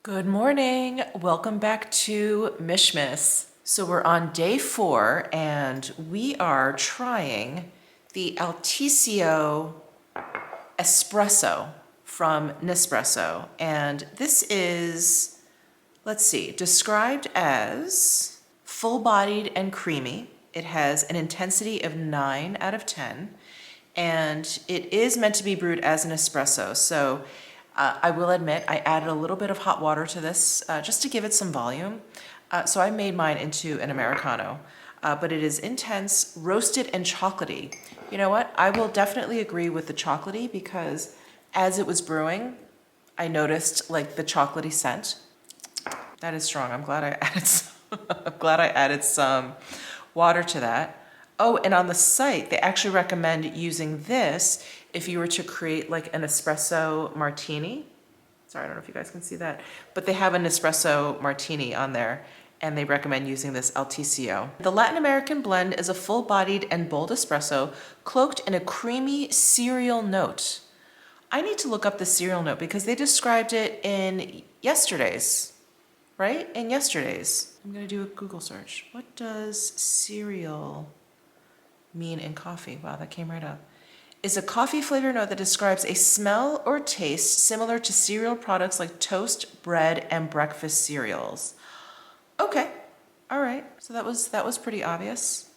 Good morning. Welcome back to Mishmas. So we're on day 4 and we are trying the Alticio Espresso from Nespresso. And this is, let's see, described as full-bodied and creamy. It has an intensity of 9 out of 10 and it is meant to be brewed as an espresso. So I will admit I added a little bit of hot water to this just to give it some volume. So I made mine into an Americano, but it is intense, roasted and chocolatey. You know what? I will definitely agree with the chocolatey because as it was brewing, I noticed like the chocolatey scent. That is strong. I'm glad I added some water to that. Oh, and on the site, they actually recommend using this if you were to create like an espresso martini. Sorry, I don't know if you guys can see that, but they have an espresso martini on there and they recommend using this Alticio. The Latin American blend is a full-bodied and bold espresso cloaked in a creamy cereal note. I need to look up the cereal note because they described it in yesterday's, right? In yesterday's. I'm gonna do a Google search. What does cereal mean in coffee? Wow, that came right up. Is a coffee flavor note that describes a smell or taste similar to cereal products like toast, bread, and breakfast cereals. Okay, all right. So that was pretty obvious.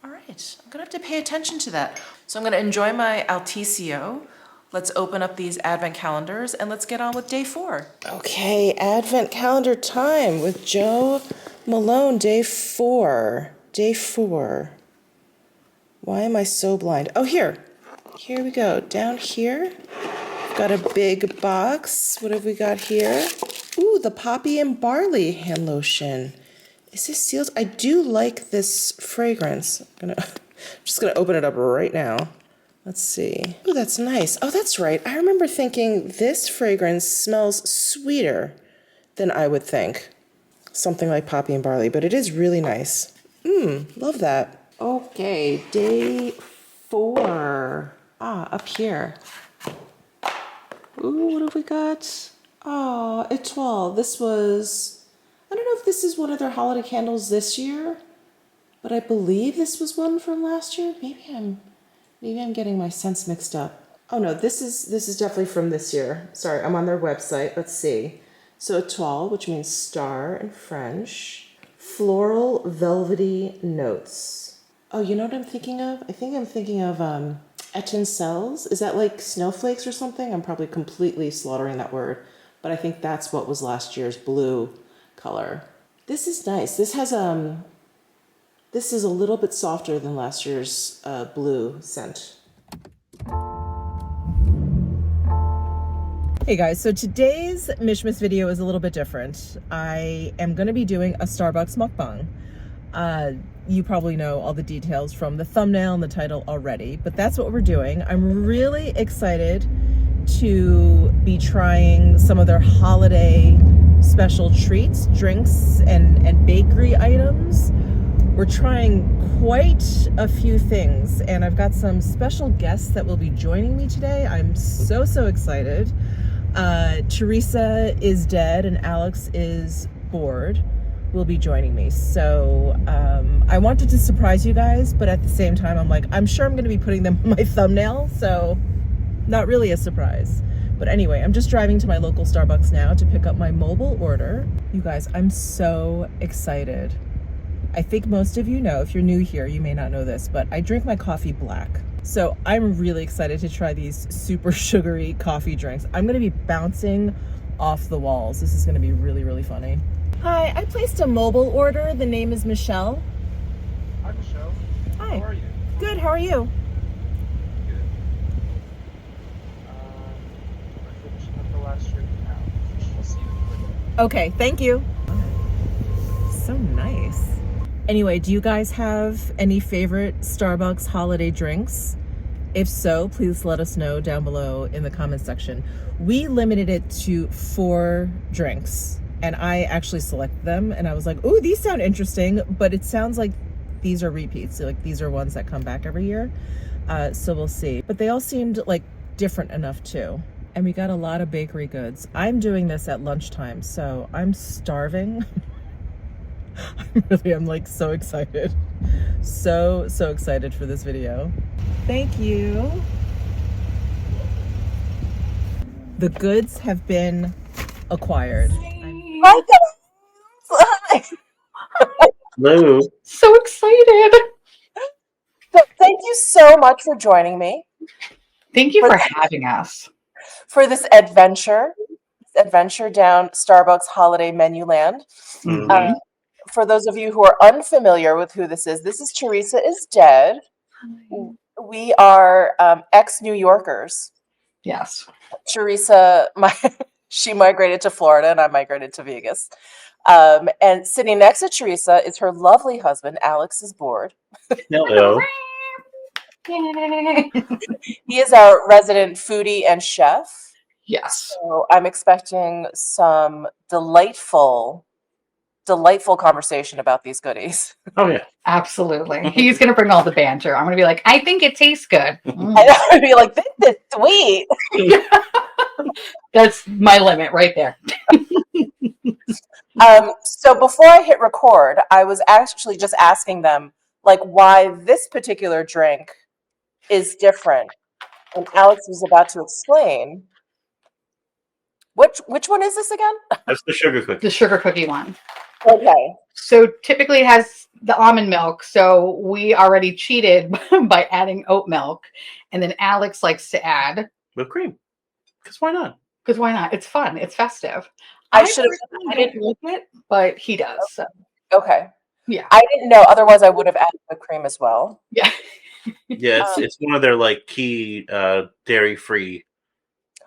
All right, I'm gonna have to pay attention to that. So I'm gonna enjoy my Alticio. Let's open up these advent calendars and let's get on with day 4. Okay, advent calendar time with Joe Malone, day 4. Day 4. Why am I so blind? Oh, here we go. Down here, we've got a big box. What have we got here? Ooh, the poppy and barley hand lotion. Is this sealed? I do like this fragrance. I'm just gonna open it up right now. Let's see. Oh, that's nice. Oh, that's right. I remember thinking this fragrance smells sweeter than I would think. Something like poppy and barley, but it is really nice. Love that. Okay, day 4. Up here. Ooh, what have we got? Oh, Etoile. This was, I don't know if this is one of their holiday candles this year, but I believe this was one from last year. Maybe I'm getting my scents mixed up. Oh no, this is definitely from this year. Sorry, I'm on their website. Let's see. So Etoile, which means star in French. Floral velvety notes. Oh, you know what I'm thinking of? I think I'm thinking of étincelles. Is that like snowflakes or something? I'm probably completely slaughtering that word, but I think that's what was last year's blue color. This is nice. This has this is a little bit softer than last year's blue scent. Hey guys, so today's Mishmas video is a little bit different. I am going to be doing a Starbucks mukbang. You probably know all the details from the thumbnail and the title already, but that's what we're doing. I'm really excited to be trying some of their holiday special treats, drinks, and bakery items. We're trying quite a few things, and I've got some special guests that will be joining me today. I'm so excited. Teresa is dead and Alex is bored. Will be joining me. So I wanted to surprise you guys, but at the same time, I'm like, I'm sure I'm going to be putting them on my thumbnail, so not really a surprise. But anyway, I'm just driving to my local Starbucks now to pick up my mobile order. You guys, I'm so excited. I think most of you know, if you're new here, you may not know this, but I drink my coffee black. So I'm really excited to try these super sugary coffee drinks. I'm going to be bouncing off the walls. This is going to be really funny. Hi, I placed a mobile order. The name is Michele. Hi, Michelle. Hi. How are you? Good, how are you? Good. We're finishing up the last drink now. We'll see you in a little bit. Okay, thank you. So nice. Anyway, do you guys have any favorite Starbucks holiday drinks? If so, please let us know down below in the comments section. We limited it to 4 drinks. And I actually selected them and I was like, ooh, these sound interesting, but it sounds like these are repeats. So like these are ones that come back every year. So we'll see. But they all seemed like different enough too. And we got a lot of bakery goods. I'm doing this at lunchtime, so I'm starving. I'm like so excited. So excited for this video. Thank you. The goods have been acquired. Hi, guys. Hello. So excited. So thank you so much for joining me Thank you for having us. for this adventure down Starbucks holiday menu land. Mhm. For those of you who are unfamiliar with who this is Teresa is Dead. We are ex-New Yorkers. Yes. Teresa, she migrated to Florida and I migrated to Vegas. And sitting next to Teresa is her lovely husband, Alex is bored. Hello. Yay. He is our resident foodie and chef. Yes. So I'm expecting some delightful conversation about these goodies. Oh yeah. Absolutely. He's going to bring all the banter. I'm going to be like, I think it tastes good. I would be like, this is sweet. That's my limit right there. So before I hit record, I was actually just asking them like why this particular drink is different. And Alex was about to explain. Which one is this again? That's the sugar cookie. The sugar cookie one. Okay. So typically it has the almond milk. So we already cheated by adding oat milk. And then Alex likes to add. Whipped cream. Because why not? Because why not? It's fun. It's festive. I should have. I didn't like it, but he does. So. Okay. Yeah. I didn't know. Otherwise, I would have added whipped cream as well. Yeah. Yeah, it's one of their like key dairy-free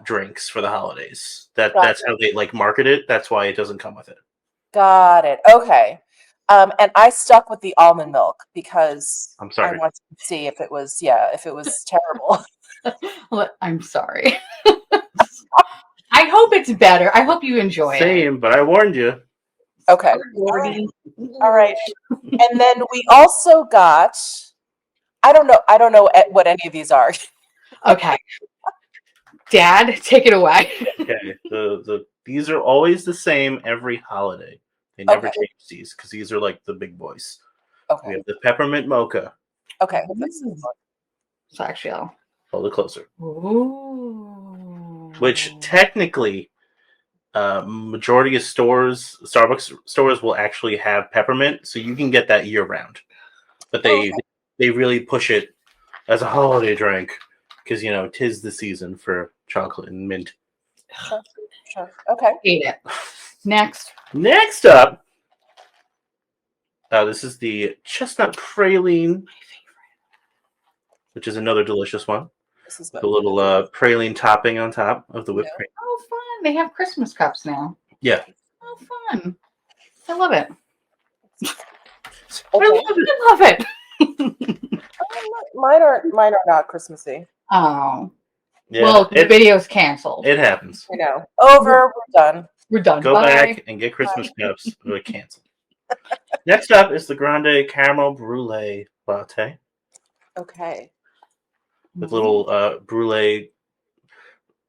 drinks for the holidays. That's how they like market it. That's why it doesn't come with it. Got it. Okay. And I stuck with the almond milk because I'm sorry. I wanted to see if it was terrible. Well, I'm sorry. I hope it's better. I hope you enjoy it. Same, but I warned you. Okay. All right. And then we also got. I don't know what any of these are. Okay. Dad, take it away. Okay. These are always the same every holiday. They never change these because these are like the big boys. Okay. We have the peppermint mocha. Okay. So actually, I'll. Hold it closer. Ooh. Which technically, majority of Starbucks stores will actually have peppermint, so you can get that year round. But they really push it as a holiday drink because tis the season for chocolate and mint. Sure. Okay. Ate it. Next up, this is the chestnut praline, which is another delicious one. This is The little praline topping on top of the whipped cream. Oh, fun. They have Christmas cups now. Yeah. Oh, fun. I love it. Okay. I love it. Mine are not Christmassy. Oh. Yeah. Well, the video's canceled. It happens. I know. Over. We're done. We're done. Go Bye. back and get Christmas cups. Really canceled. Next up is the Grande Caramel Brulee Latte Okay. with little brulee.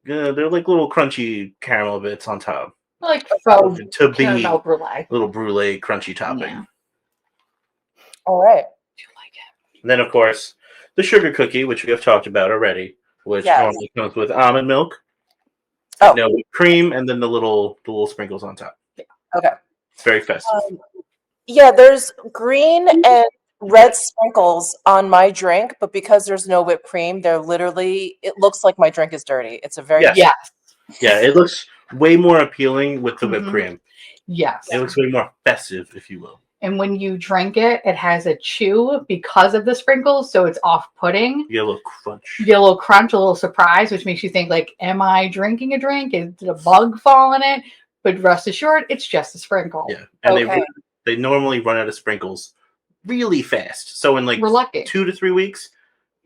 They're like little crunchy caramel bits on top. Like faux To be caramel brulee. little brulee crunchy topping. Yeah. All right. Do you like it? And then, of course, the sugar cookie, which we have talked about already, which normally comes with almond milk, whipped cream, and then the little sprinkles on top. Yeah. Okay. It's very festive. Yeah, there's green and red sprinkles on my drink, but because there's no whipped cream, it looks like my drink is dirty. It's a very Yes. Yeah, it looks way more appealing with the whipped cream. Yes. It looks way more festive, if you will. And when you drink it, it has a chew because of the sprinkles, so it's off-putting. You get a little crunch. You get a little crunch, a little surprise, which makes you think, like, am I drinking a drink? Did a bug fall in it? But rest assured, it's just a sprinkle. Yeah, and they normally run out of sprinkles really fast. So in like We're lucky. 2 to 3 weeks,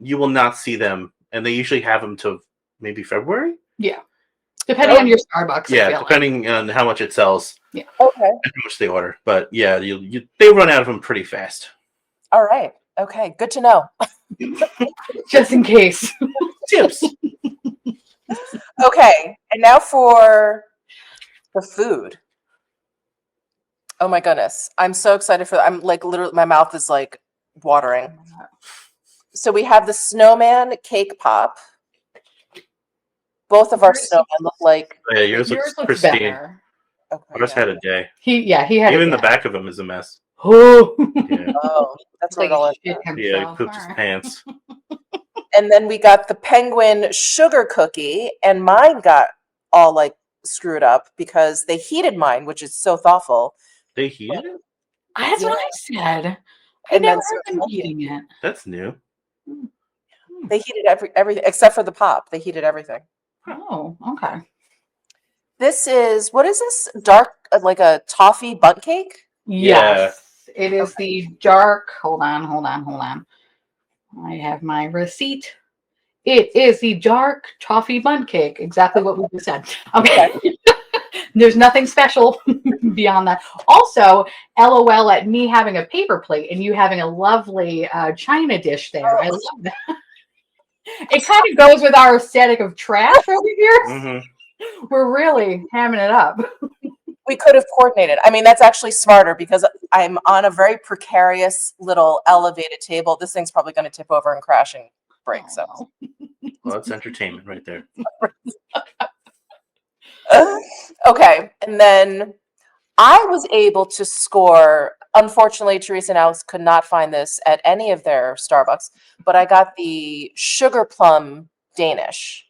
you will not see them, and they usually have them till maybe February. Yeah, depending on your Starbucks. Yeah, depending on how much it sells. Yeah. Okay. And how much they order, but yeah, they run out of them pretty fast. All right. Okay. Good to know. Just in case. Tips. Okay, and now for the food. Oh my goodness. I'm so excited for that. I'm like literally my mouth is like watering. So we have the snowman cake pop. Both of our Yours snowmen look like Yeah, yours Yours looks looks pristine. better. okay. Ours Yeah. had a day. He had Even it the bad. back of him is a mess. Oh, Yeah, Oh, that's it's like where it all he is. shit yeah, he himself. pooped his Alright. pants. And then we got the penguin sugar cookie, and mine got all like screwed up because they heated mine, which is so thoughtful. They heated it? That's Yeah. what I said. I And never then heard them eating it. That's new. they heated everything except for the pop. They heated everything. Oh, okay. This is what is this? Dark like a toffee bunt cake? Yes, it is the dark. Hold on. I have my receipt. It is the dark toffee bun cake. Exactly what we just said. Okay. There's nothing special beyond that. Also, LOL at me having a paper plate and you having a lovely china dish there. I love that. It kind of goes with our aesthetic of trash over here. Mm-hmm. We're really hamming it up. We could have coordinated. I mean, that's actually smarter because I'm on a very precarious little elevated table. This thing's probably going to tip over and crash and break. So, Oh. Well, that's entertainment right there. okay. And then I was able to score. Unfortunately, Teresa and Alex could not find this at any of their Starbucks, but I got the sugar plum Danish.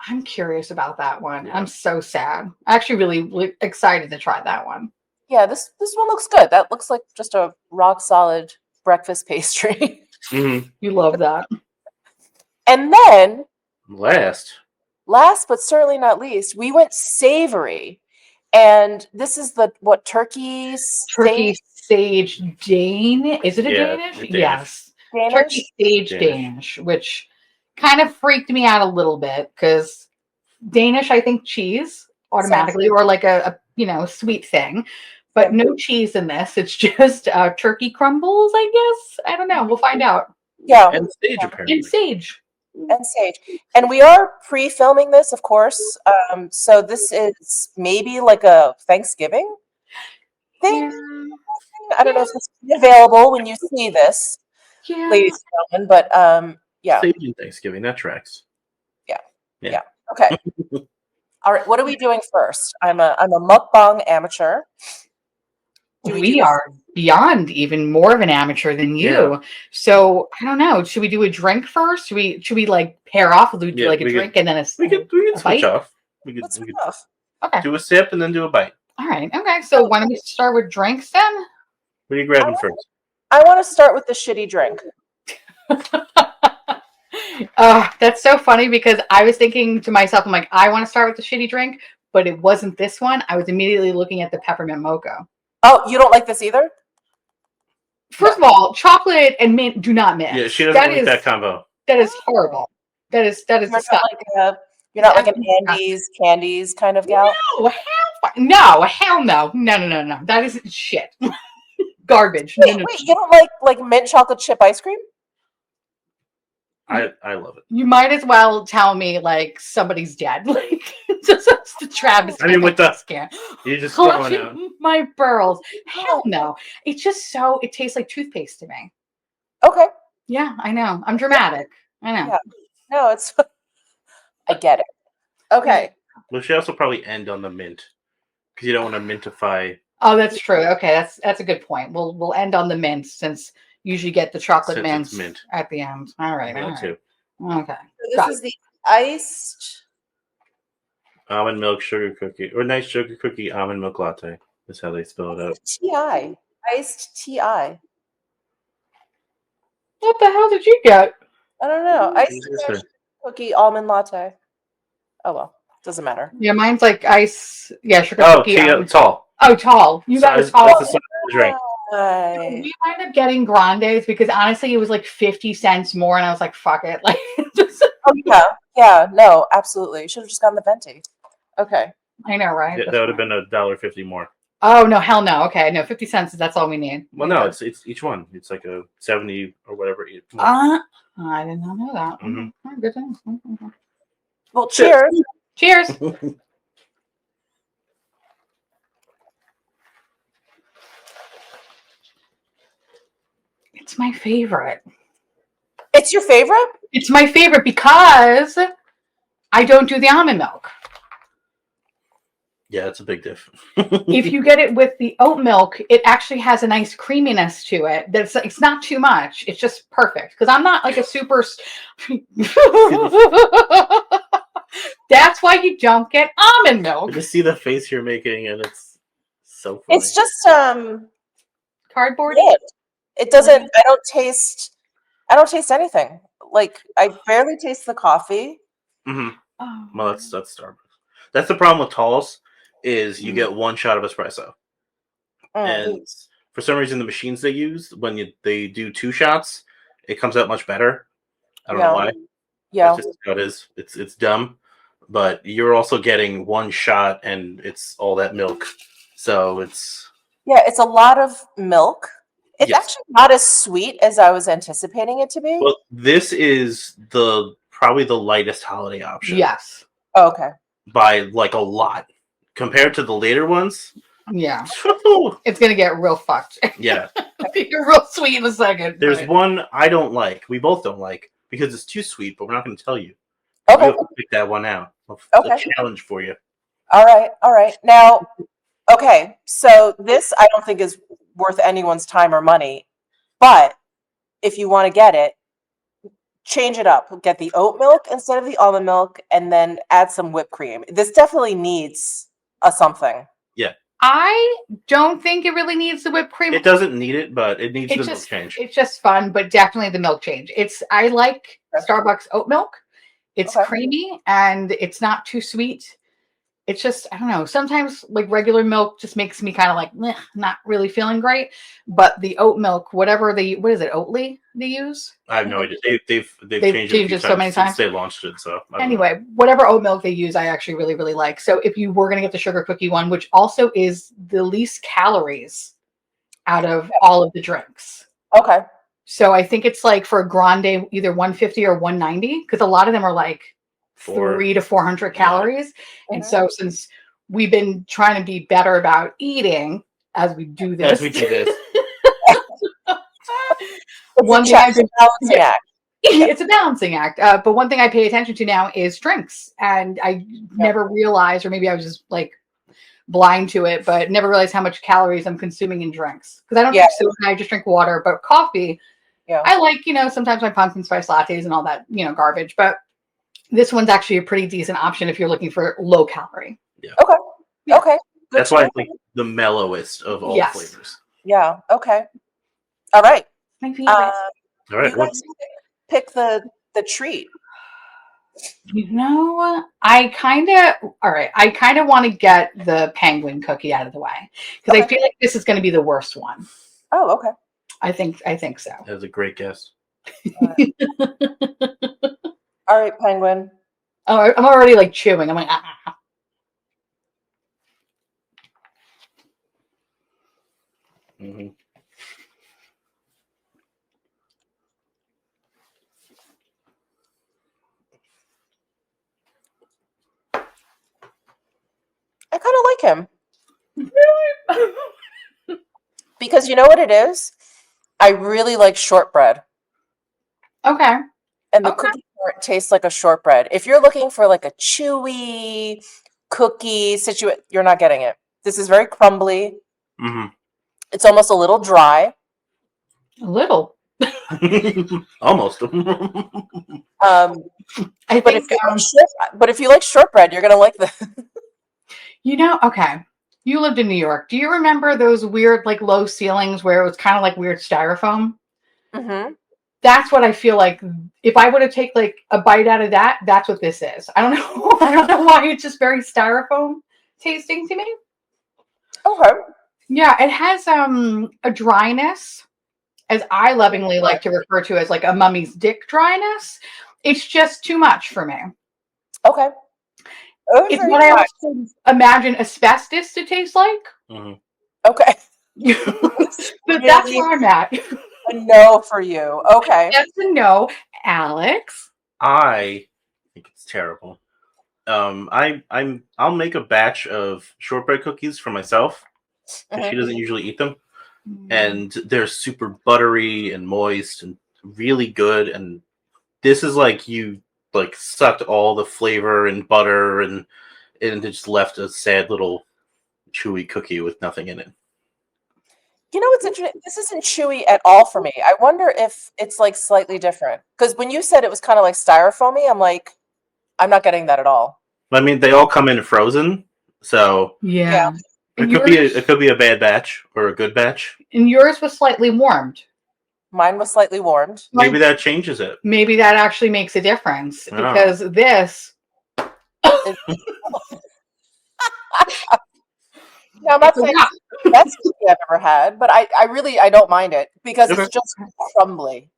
I'm curious about that one. Yeah. I'm so sad. Actually, really excited to try that one. Yeah, this one looks good. That looks like just a rock solid breakfast pastry. Mm-hmm. You love that. And then, Last, last but certainly not least, we went savory. And this is the turkey Turkey sage Dane. Is it a Yeah, Danish? Danish. Yes. Danish? Turkey sage Danish. Danish, which kind of freaked me out a little bit because Danish, I think cheese automatically, or like a sweet thing, but no cheese in this. It's just turkey crumbles, I guess. I don't know. We'll find out. Yeah, And sage, apparently. And sage. and sage. And we are pre-filming this, of course. So this is maybe like a Thanksgiving thing. Yeah. I don't know if this will be available when you see this, Yeah. ladies and gentlemen, but yeah. Sage and Thanksgiving, that tracks. Okay. All right. What are we doing first? I'm a mukbang amateur. Do we do We this? are beyond even more of an amateur than you. Yeah. So I don't know. Should we do a drink first? Should we like pair off? We'll do Yeah, like a we could- drink and then We could a switch bite? off. We could, Let's we switch could off. Okay. do a sip and then do a bite. All right. Okay. So why don't we start with drinks then? What are you grabbing first? I want to start with the shitty drink. That's so funny because I was thinking to myself, I'm like, I want to start with the shitty drink, but it wasn't this one. I was immediately looking at the peppermint mocha. Oh, you don't like this either? First of all, chocolate and mint do not mix. Yeah, she doesn't That like is- that combo. That is horrible. That is You're not disgusting. you're not like an Andes candies kind of gal. No, hell no. No. That is shit. Garbage. No. Wait, you don't like mint chocolate chip ice cream? I love it. You might as well tell me like somebody's dead. Like just the travesty. I mean, with the- scare. You just throwing out. Clutching my pearls. Hell no. It's just so it tastes like toothpaste to me. Okay. Yeah, I know. I'm dramatic. I know. Yeah. No, it's I get it. Okay. Well, she also probably end on the mint because you don't want to mintify. Oh, that's true. Okay, that's a good point. We'll end on the mint since you usually get the chocolate Since it's mints mint. at the end. All right. That too. Okay. So Got this is the iced Almond milk sugar cookie or nice sugar cookie almond milk latte. That's how they spell it out. TI. Iced TI. What the hell did you get? I don't know. Iced Yes, sir. cookie almond latte. Oh well, doesn't matter. Yeah, mine's like ice. Yeah, sugar Oh, cookie. tall. Oh, tall. You got a Size- tall. That's the size of the drink. Right. We ended up getting grandes because honestly, it was like 50 cents more, and I was like, "Fuck it!" Like, just, Oh yeah. No, absolutely. You should have just gotten the venti. Okay. I know, right? Yeah, that would have been $1.50 more. Oh no, hell no. Okay, no, 50 cents. That's all we need. Well, no, it's each one. It's like a 70 or whatever. I did not know that. Mhm. Oh, good to know. Well, cheers. Cheers. It's my favorite. It's your favorite? It's my favorite because I don't do the almond milk. Yeah, it's a big diff. If you get it with the oat milk, it actually has a nice creaminess to it. It's not too much. It's just perfect. Because I'm not like a super. That's why you don't get almond milk. I just see the face you're making, and it's so funny. It's just Cardboard. it doesn't. I don't taste anything. Like I barely taste the coffee. Mhm. Oh. Well, that's Starbucks. That's the problem with talls. Is you get one shot of espresso, and for some reason the machines they use when they do 2 shots, it comes out much better. I don't know why. Yeah. That's just how it is. It's dumb, but you're also getting 1 shot, and it's all that milk, so it's It's a lot of milk. It's Yes. actually not as sweet as I was anticipating it to be. Well, this is probably the lightest holiday option. Yes. Oh, okay. By like a lot compared to the later ones. Yeah. It's gonna get real fucked. Yeah. You're real sweet in a second. There's but- one I don't like. We both don't like because it's too sweet, but we're not going to tell you. Okay. You have to pick that one out. It's Okay. a challenge for you. All right. Now, okay. So this I don't think is worth anyone's time or money, but if you want to get it, change it up. Get the oat milk instead of the almond milk, and then add some whipped cream. This definitely needs a something. I don't think it really needs the whipped cream. It doesn't need it, but it needs the milk just change. It's just fun, but definitely the milk change. I like Starbucks oat milk. It's Okay. creamy and it's not too sweet. It's just, I don't know. Sometimes like regular milk just makes me kind of like meh, not really feeling great. But the oat milk, what is it, Oatly they use? I have no idea. They've They've changed it a changed few it so many since times. they launched it. So I don't know. Anyway, whatever oat milk they use, I actually really, really like. So if you were going to get the sugar cookie one, which also is the least calories out of all of the drinks. Okay. So I think it's like for a grande, either 150 or 190, because a lot of them are like 300 to 400 calories. And Mhm. so since we've been trying to be better about eating as we do this, one thing I've been balancing act. it's a balancing act. But one thing I pay attention to now is drinks. And I never realized, or maybe I was just like blind to it, but never realized how much calories I'm consuming in drinks. Because I don't drink soda, I just drink water. But coffee, I like, sometimes my pumpkin spice lattes and all that, garbage. But this one's actually a pretty decent option if you're looking for low calorie. Yeah. Okay. Yeah. Okay. Good That's to why know. it's like the mellowest of all Yes. flavors. Yeah. Okay. All right. My favorite. All right. You guys pick the treat. I kind of want to get the penguin cookie out of the way because I feel like this is going to be the worst one. Oh, okay. I think so. That was a great guess. All right, penguin. Oh, I'm already like chewing. I'm like, Mm-hmm. I kind of like him. Because you know what it is? I really like shortbread. Okay. And the cookie part tastes like a shortbread. If you're looking for like a chewy cookie situation, you're not getting it. This is very crumbly. Mm-hmm. It's almost a little dry. A little. Almost. I But think. if you like shortbread, you're gonna like this. Okay. You lived in New York. Do you remember those weird, like, low ceilings where it was kind of like weird styrofoam? Mm-hmm. That's what I feel like. If I were to take like a bite out of that, that's what this is. I don't know. I don't know why it's just very styrofoam tasting to me. Okay. Yeah, it has a dryness, as I lovingly like to refer to as like a mummy's dick dryness. It's just too much for me. Okay. It's what I also imagine asbestos to taste like. Mm-hmm. Okay. But that's where I'm at. A no for you. Okay. That's a no. Alex? I think it's terrible. I'll make a batch of shortbread cookies for myself because she doesn't usually eat them, and they're super buttery and moist and really good. And this is like you like sucked all the flavor and butter and it just left a sad little chewy cookie with nothing in it. You know what's interesting? This isn't chewy at all for me. I wonder if it's like slightly different. Because when you said it was kind of like styrofoamy, I'm like, I'm not getting that at all. I mean, they all come in frozen, so Yeah. it could be a bad batch or a good batch. And yours was slightly warmed. Mine was slightly warmed. Maybe that changes it. Maybe that actually makes a difference I don't know. because this. No, I'm not saying that's cookie I've ever had, but I really don't mind it because Okay. it's just crumbly.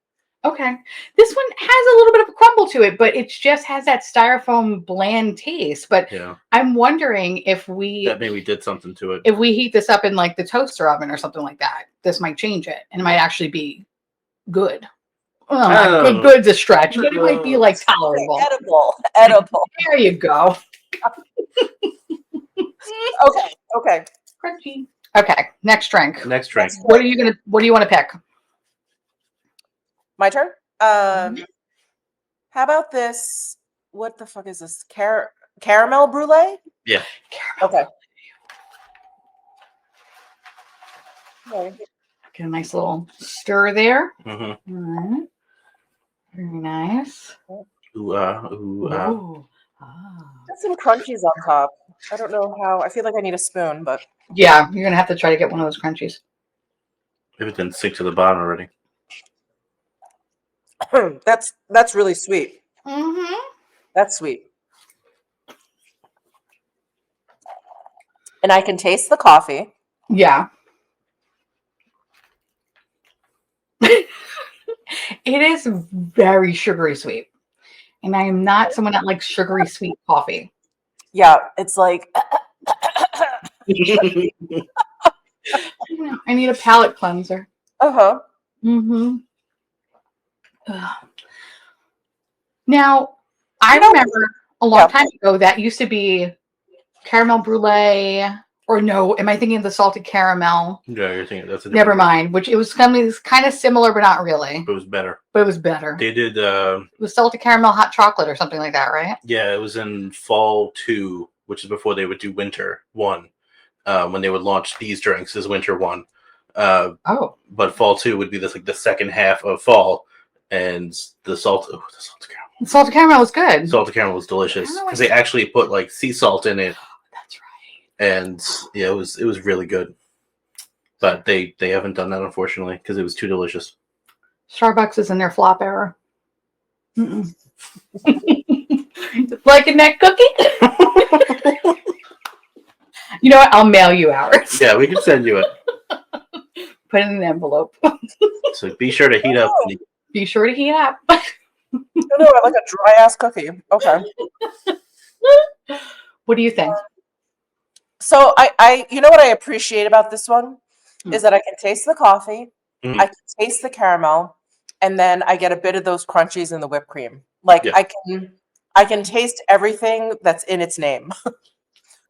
Okay. This one has a little bit of a crumble to it, but it just has that styrofoam bland taste. But Yeah, I'm wondering if we that maybe did something to it. heat this up in like the toaster oven or something like that, this might change it. And it might actually be good. Oh, good's a stretch, but it might be like tolerable. Edible. There you go. Okay. Crunchy. Okay, next drink. Next drink. What do you want to pick? My turn. How about this? What the fuck is this? Caramel brulee? Yeah. Okay. Get a nice little stir there. Mm-hmm. All right. Very nice. Ooh, Ooh. Ah. Got some crunchies on top. I don't know how. I feel like I need a spoon, but Yeah, you're gonna have to try to get one of those crunchies. If it didn't stick to the bottom already. that's really sweet. Mm-hmm. That's sweet. And I can taste the coffee. Yeah. It is very sugary sweet. And I am not someone that likes sugary sweet coffee. Yeah, it's like I need a palate cleanser. uh-huh. Mm-hmm. Now, I remember a long time ago that used to be caramel brulee, or no, am I thinking of the salted caramel? Yeah, you're thinking that's a Never different mind. Which it was kind of similar, but not really. It was better. But it was better. They did. It was salted caramel hot chocolate or something like that, right? Yeah, it was in fall 2, which is before they would do winter 1. When they would launch these drinks as winter 1. Oh. But fall 2 would be this like the second half of fall, and the salted caramel. The salted caramel was good. Salted caramel was delicious because they actually put like sea salt in it. That's right. And yeah, it was really good. But they haven't done that unfortunately because it was too delicious. Starbucks is in their flop era. Liking that cookie? You know what? I'll mail you ours. Yeah, we can send you it. Put it in an envelope. So be sure to heat up. Be sure to heat up. No, I like a dry ass cookie. Okay. What do you think? So I you know what I appreciate about this one is that I can taste the coffee, Mhm. I can taste the caramel, and then I get a bit of those crunchies in the whipped cream. Like Yeah. I can taste everything that's in its name,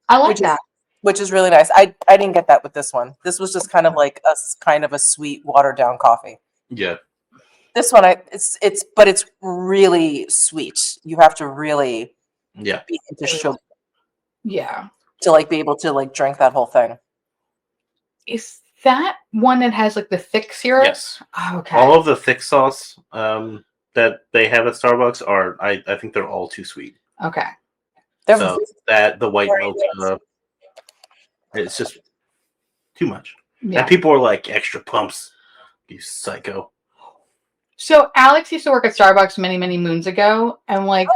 I like that. which is really nice. I didn't get that with this one. This was just kind of like a sweet watered down coffee. Yeah. This one it's really sweet. You have to really Yeah. be into sugar Yeah. to like be able to like drink that whole thing. Is that one that has like the thick syrup? Yes. Oh, okay. All of the thick sauce that they have at Starbucks are I think they're all too sweet. Okay. They're So that the white very milk it's just too much. Yeah. And people are like extra pumps. You psycho. So Alex used to work at Starbucks many, many moons ago, and like,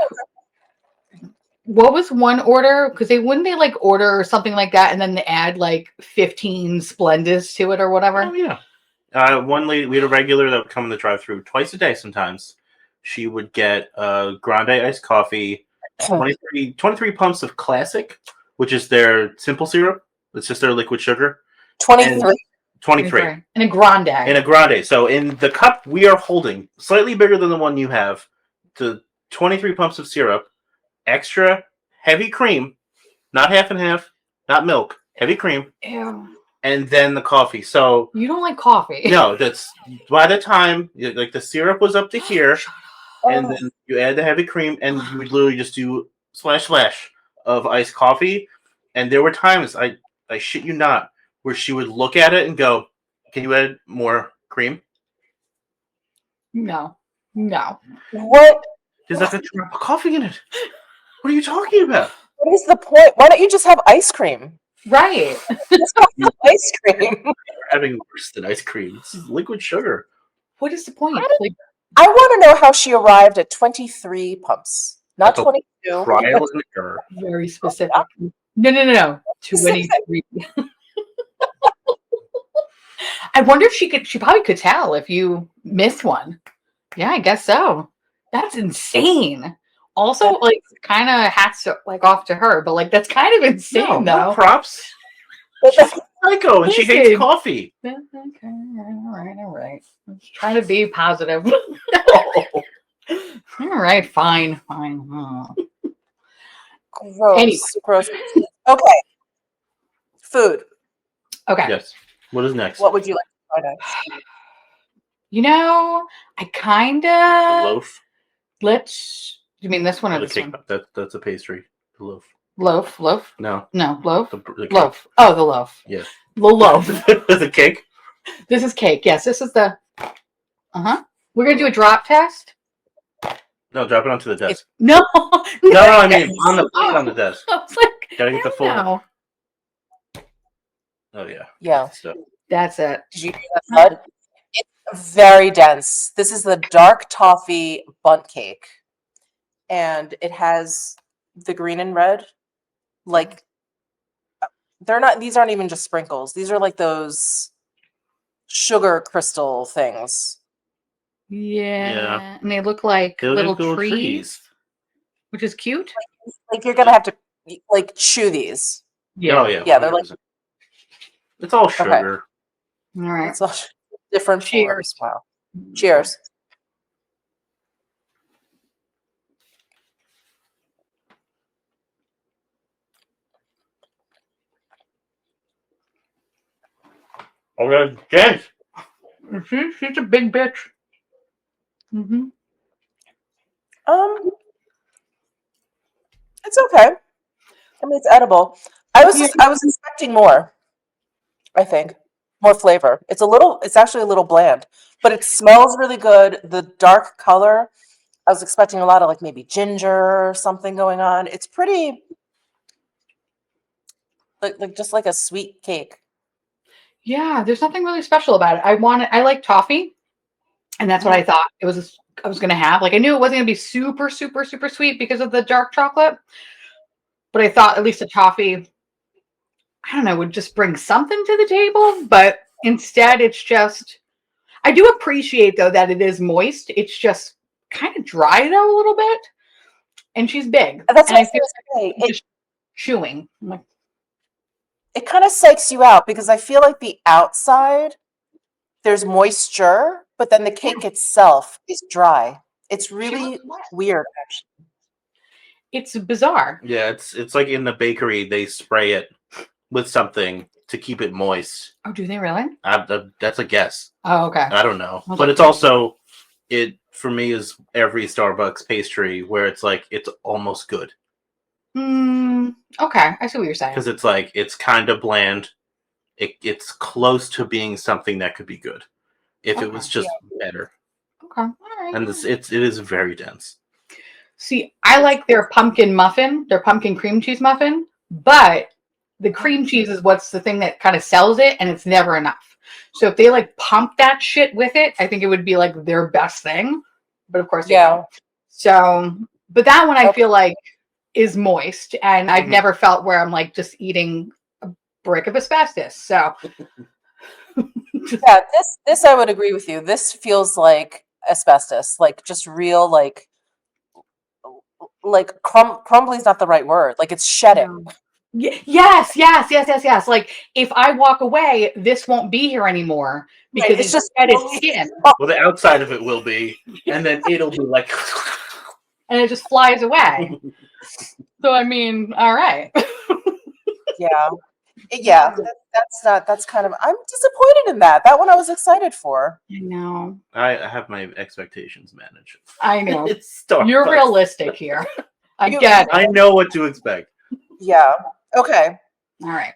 what was one order? Because wouldn't they like order something like that, and then they add like 15 Splendas to it or whatever? Oh yeah. One lady, we had a regular that would come in the drive-through twice a day. Sometimes she would get grande iced coffee, 23 pumps of classic, which is their simple syrup. It's just their liquid sugar. 23. 23 In a grande. in a grande. So in the cup we are holding, slightly bigger than the one you have, to 23 pumps of syrup, extra heavy cream, not half and half, not milk, heavy cream, Ew. and then the coffee. So You don't like coffee. no, that's by the time like the syrup was up to here, and then you add the heavy cream, and you would literally just do splash of iced coffee. And there were times I shit you not, where she would look at it and go, "Can you add more cream?" No. What? There's like a drop of coffee in it. What are you talking about? What is the point? Why don't you just have ice cream? Right. Just have ice cream. You're having worse than ice cream. It's liquid sugar. What is the point? Like, I want to know how she arrived at 23 pumps, not That's a 22. Trial and error. very specific. No. 23. I wonder if she probably could tell if you missed one. Yeah, I guess so. That's insane. Also, like, kind of hats off to her, but like that's kind of insane No though. props. She's psycho and she hates Listen. coffee. Yeah, okay, all right. Let's try to be positive. Oh. All right, fine. Oh. Gross. Anyway. Gross. Okay. Food. Okay. Yes. What is next? What would you like to try next? You know, I kind The of loaf. You mean this one or The this cake. one? That's a pastry. The loaf. Loaf? No. No, loaf. The cake. Loaf. Oh, the loaf. Yes. The loaf. The cake. This is cake. Yes, this is the. We're gonna do a drop test. No, drop it onto the desk. No. No, I mean on the desk. I was like, Gotta get the full. no. Oh yeah. Yeah. So, That's it. Did you hear that, Bud? It's very dense. This is the dark toffee bundt cake. And it has the green and red. Like, these aren't even just sprinkles. These are like those sugar crystal things. Yeah. And they look like they look little like trees, which is cute. Like, you're going to have to, like, chew these. Oh yeah. Yeah, they're like- 100%. It's all sugar. All right. It's all different Cheers. forms. Wow. Cheers. Okay, James. She's a big bitch. Mm-hmm. It's okay. I mean, it's edible. I was expecting more. I think more flavor. It's actually a little bland, but it smells really good. The dark color, I was expecting a lot of like maybe ginger or something going on. It's pretty like just like a sweet cake. Yeah, there's nothing really special about it. I like toffee, and that's what I thought I was gonna have. Like I knew it wasn't gonna be super, super, super sweet because of the dark chocolate. But I thought at least the toffee, I don't know, would just bring something to the table. But instead it's just I do appreciate though that it is moist. It's just kind of dry though a little bit. And she's big. That's and what I feel saying. like just chewing. I'm like, It kind of psychs you out because I feel like the outside there's moisture, but then the cake itself is dry. It's really weird, actually. it's bizarre. Yeah, it's like in the bakery they spray it with something to keep it moist. Oh, do they really? That's a guess. Oh, okay. I don't know, Okay. but it's also for me is every Starbucks pastry where it's like it's almost good Okay, I see what you're saying. because it's like it's kind of bland. It's close to being something that could be good if it was just better. Okay, all right. And it is very dense. See, I like their pumpkin cream cheese muffin, but the cream cheese is what's the thing that kind of sells it, and it's never enough. So if they like pump that shit with it, I think it would be like their best thing. But of course, they don't. So, but that one I feel like is moist, and I've never felt where I'm like just eating a brick of asbestos. So, Yeah, this I would agree with you. This feels like asbestos, like just real like crumbly is not the right word. Like it's shedding. Yes. Like if I walk away, this won't be here anymore because It's just shed its skin, Well, the outside of it will be, and then it'll be like. and it just flies away. So I mean, all right. Yeah. That's kind of, I'm disappointed in that. That one I was excited for. I know. I have my expectations managed. I know. It's Starbucks. You're realistic here. I You- get it. I know what to expect. Yeah. Okay. All right.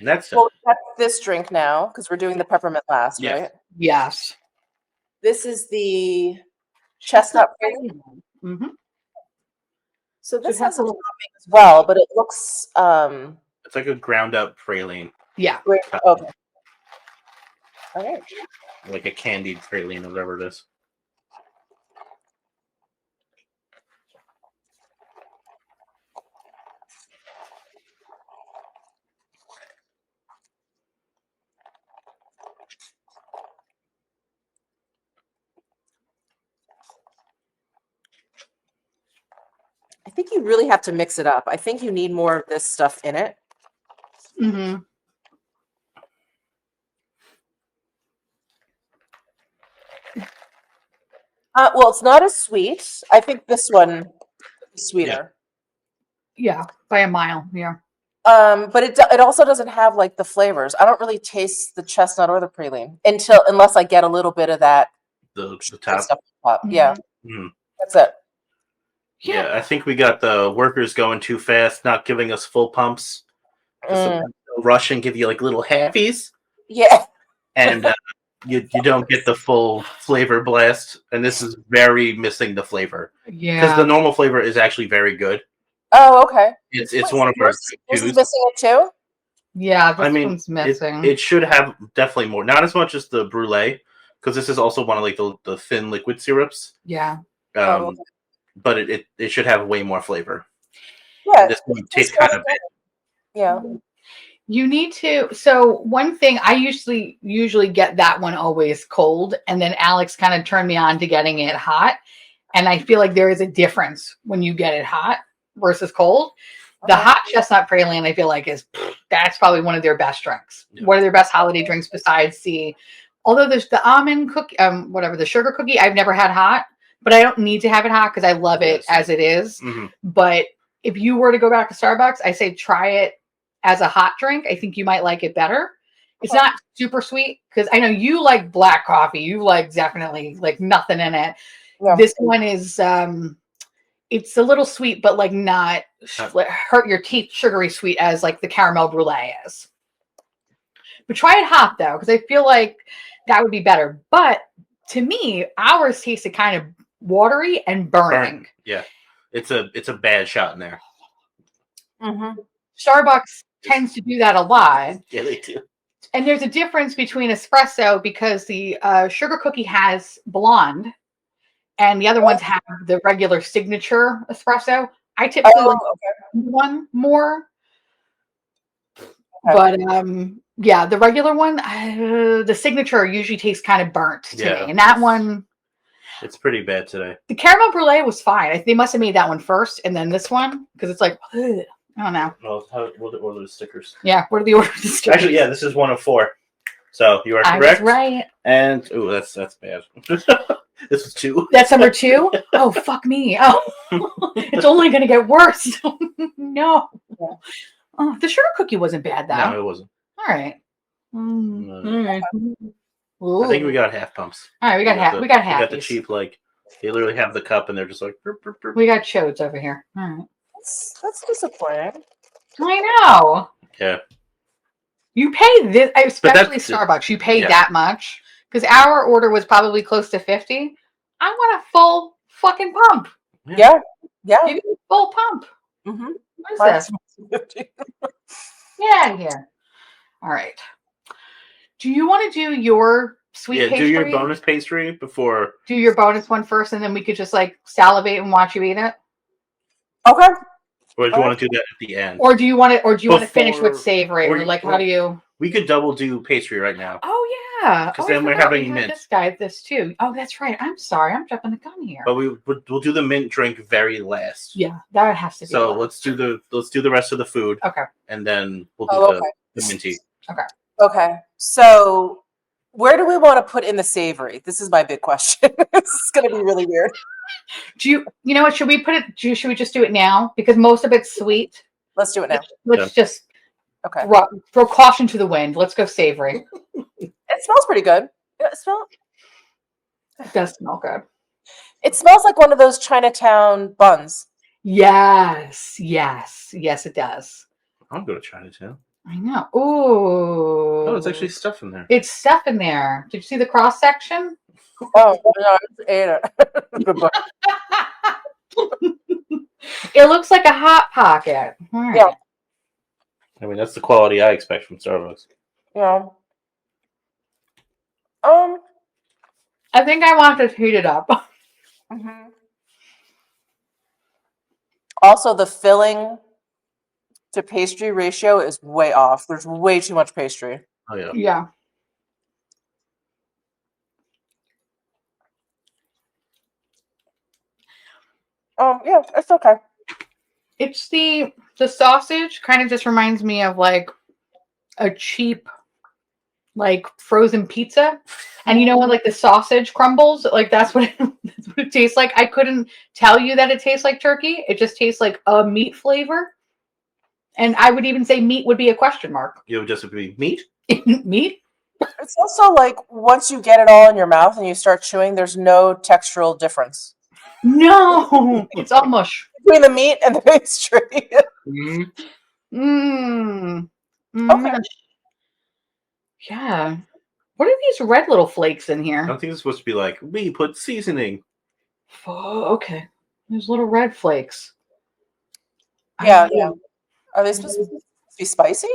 Next Well, up, we got this drink now because we're doing the peppermint last, Yes. right? Yes. This is the chestnut praline. Mm-hmm. So this Should have has a a- topping as well, but it looks it's like a ground up praline, Yeah. great. Okay. All right. like a candied praline or whatever it is. I think you really have to mix it up. I think you need more of this stuff in it. Mm-hmm. Well, it's not as sweet. I think this one is sweeter. Yeah. By a mile. Yeah. But it also doesn't have like the flavors. I don't really taste the chestnut or the praline unless I get a little bit of that The good top. stuff on top. Yeah, Mhm. that's it. Yeah, I think we got the workers going too fast, not giving us full pumps. Sometimes they'll rush and give you like little halfies, Yeah. and you don't get the full flavor blast. And this is very missing the flavor because Yeah. the normal flavor is actually very good. Oh, okay. It's Wait, one of our yours is twos. missing it too. Yeah. This I mean, one's missing. it should have definitely more. Not as much as the brulee, because this is also one of like the thin liquid syrups. Yeah. Oh, okay. But it should have way more flavor. Yeah. This one It's tastes kinda kind of good. Yeah. You need to. So one thing I usually get that one always cold, and then Alex kind of turned me on to getting it hot. And I feel like there is a difference when you get it hot versus cold. The Okay. hot chestnut praline, I feel like that's probably one of their best drinks. Yeah. One of their best holiday drinks besides although there's the almond cookie, whatever, the sugar cookie, I've never had hot, but I don't need to have it hot because I love it Yes. as it is. Mm-hmm. But if you were to go back to Starbucks, I say try it as a hot drink. I think you might like it better. It's Okay. not super sweet because I know you like black coffee. You like definitely like nothing in it. Yeah. This one is it's a little sweet, but like not hurt your teeth sugary sweet as like the caramel brulee is. But try it hot though, because I feel like that would be better. But to me, ours tasted kind of watery and burning. Yeah, it's a bad shot in there. Mm-hmm. Starbucks tends to do that a lot. Yeah, they do. And there's a difference between espresso because the sugar cookie has blonde and the other ones have the regular signature espresso. I typically like one more. But yeah, the regular one, the signature usually tastes kind of burnt to me. And that one, it's pretty bad today. the caramel brulee was fine. They must have made that one first and then this one because it's like, ugh, I don't know. Well, what are the stickers? Yeah, what are the orders? Actually, yeah, this is one of 4. So you are I correct. was right. And that's bad. This was 2. That's number 2? Oh, fuck me. Oh, it's only going to get worse. No. Oh, the sugar cookie wasn't bad, though. No, it wasn't. All right. All right. I think we got half pumps. All right, we got half. We got half. We got the cheap, like, they literally have the cup and they're just like, burp, burp, burp. We got chodes over here. All right. That's disappointing. I know. Yeah. You pay this, especially that's- Starbucks. You pay yeah. that much because our order was probably close to 50. I want a full fucking pump. Yeah. Yeah. Give me a full pump. Mm-hmm. What is this? Get out of here. All right. Do you want to do your sweet Yeah, pastry? do your bonus pastry before. Do your bonus one first, and then we could just like salivate and watch you eat it. Okay. Or do you want to do that at the end? Or do you want to? Or do you want to finish Before- with savory? Or like, how do you? We could double do pastry right now. Oh yeah. 'Cause I then we're forgot having we had mint. this guy this too. Oh, that's right. I'm sorry. I'm jumping the gun here. But we'll do the mint drink very last. Yeah, that has to be. So allowed. let's do the rest of the food. Okay. And then we'll do Oh, okay. the minty. Okay. So where do we want to put in the savory? This is my big question. This is going to be really weird. You know what? Should we just do it now? Because most of it's sweet. Let's do it now. Let's just Okay. throw caution to the wind. Let's go savory. It smells pretty good. It Does smell good. It smells like one of those Chinatown buns. Yes, it does. I'll go to Chinatown. I know. Ooh. Oh, it's actually stuff in there. It's stuff in there. Did you see the cross section? Oh no, I just ate it. It looks like a hot pocket. All right. Yeah. I mean, that's the quality I expect from Starbucks. Yeah. I think I want to heat it up. Mhm. Also, the filling to pastry ratio is way off. There's way too much pastry. Oh yeah. Yeah. Yeah, it's okay. It's the sausage kind of just reminds me of like a cheap like frozen pizza. And you know when like the sausage crumbles, like that's what it tastes like. I couldn't tell you that it tastes like turkey. It just tastes like a meat flavor. And I would even say meat would be a question mark. You would just be meat? Meat? It's also like once you get it all in your mouth and you start chewing, there's no textural difference No, it's all mush. between the meat and the pastry. Mmm. Okay. Yeah. What are these red little flakes in I here? don't think it's supposed to be like, we put seasoning. Oh, okay. There's little red flakes. Yeah. Are they supposed to be spicy?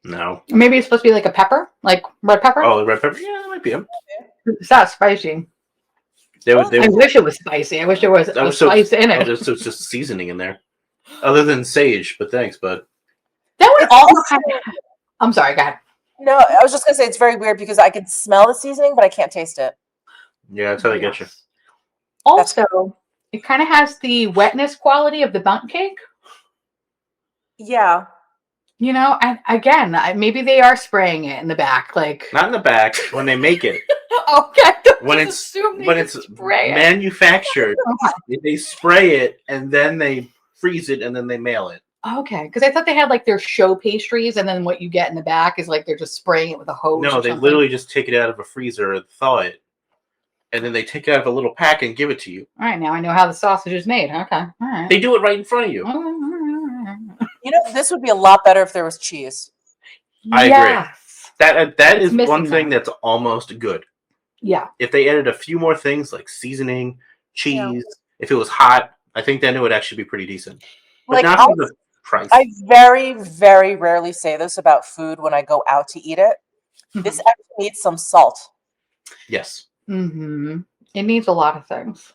No. Maybe it's supposed to be like a pepper, like red pepper. Oh, the red pepper? Yeah, that might be them. It's not spicy. They I wish it was spicy. I wish there was a spice in it. There's just seasoning in there. Other than sage, but thanks, bud. That would also kind of... I'm sorry, go ahead. No, I was just gonna say it's very weird because I can smell the seasoning, but I can't taste it. Yeah, that's how they get you. Also, it kind of has the wetness quality of the bundt cake. Yeah. You know, and again, maybe they are spraying it in the back, like Not in the back, when they make it. okay. When it's manufactured, they spray it and then they freeze it and then they mail it. Okay, because I thought they had like their show pastries, and then what you get in the back is like they're just spraying it with a hose. No, they literally just take it out of a freezer and thaw it, and then they take it out of a little pack and give it to you. All right, now I know how the sausage is made. Okay, all right. They do it right in front of you. You know, this would be a lot better if there was cheese. I agree. That It's is missing one thing that. that's almost good. Yeah. If they added a few more things like seasoning, cheese, if it was hot, I think then it would actually be pretty decent. But Like, not for the price. I very, very rarely say this about food when I go out to eat it. This actually needs some salt. Yes. Mm-hmm. It needs a lot of things.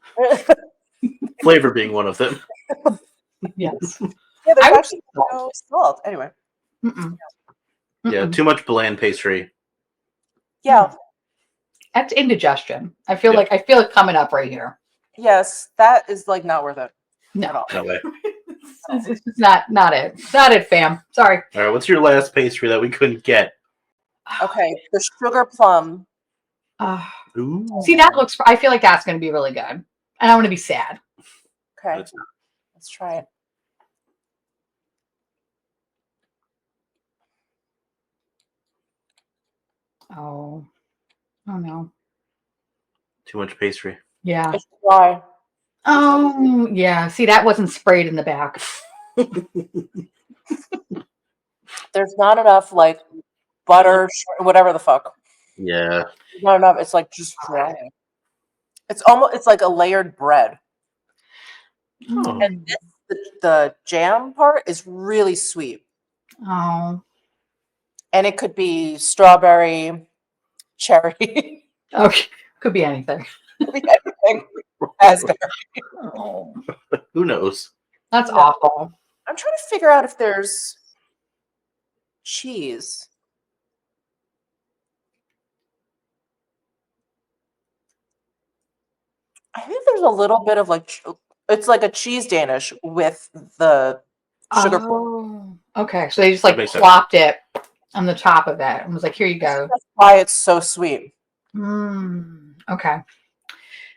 Flavor being one of them. Yes. Yeah, there's I would actually no salt. Anyway. Mm-mm. Yeah, Mm-mm. too much bland pastry. Yeah. That's indigestion. I feel Yeah. like it coming up right here. Yes, that is like not worth it. No. At all. No way. It's just not it. Not it, fam. Sorry. All right, what's your last pastry that we couldn't get? Okay, the sugar plum. Ooh. See, I feel like that's going to be really good. And I want to be sad. Okay, That's not- let's try it. Oh no. Too much pastry. Yeah. It's dry. Oh, yeah. See, that wasn't sprayed in the back. There's not enough like butter, whatever the fuck. Yeah. There's not enough. It's like just dry. It's like a layered bread. Oh. And the jam part is really sweet. Oh. And it could be strawberry, cherry, Okay. Could be anything. could be anything. Raspberry. Oh. Who knows? That's Yeah. awful. I'm trying to figure out if there's cheese. I think there's a little bit of like it's like a cheese Danish with the sugar. Oh. Okay. So they just like That makes sense. plopped it on the top of it and was like, here you go. That's why it's so sweet. Okay.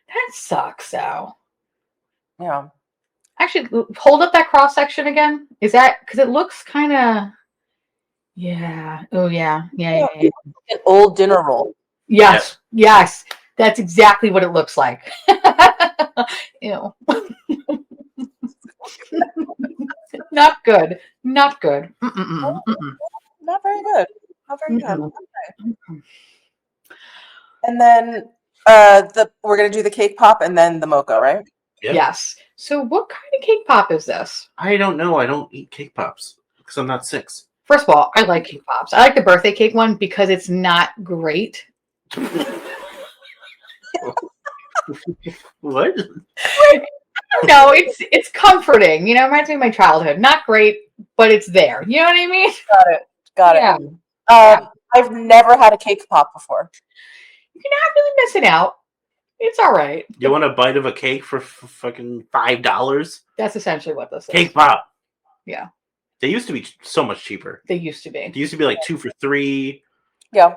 That sucks, though. Yeah. Actually, hold up that cross section again. Is that because it looks kind of? Yeah. Oh yeah. Yeah. An old dinner roll. Yes. Yes. That's exactly what it looks like. Ew. Not good. Not good. Mm-mm, mm-mm, Not very good. Not very good. mm-mm. Okay. And then we're gonna do the cake pop and then the mocha, right? Yep. Yes. So, what kind of cake pop is this? I don't know. I don't eat cake pops because I'm not 6. First of all, I like cake pops. I like the birthday cake one because it's not great. What? No, it's comforting. You know, it reminds me of my childhood. Not great, but it's there. You know what I mean? Got it. Yeah. I've never had a cake pop before. You're not really missing out. It's all right. You want a bite of a cake for fucking $5? That's essentially what this is. Cake pop. Yeah. They used to be so much cheaper. They used to be. They used to be like 2 for $3, Yeah.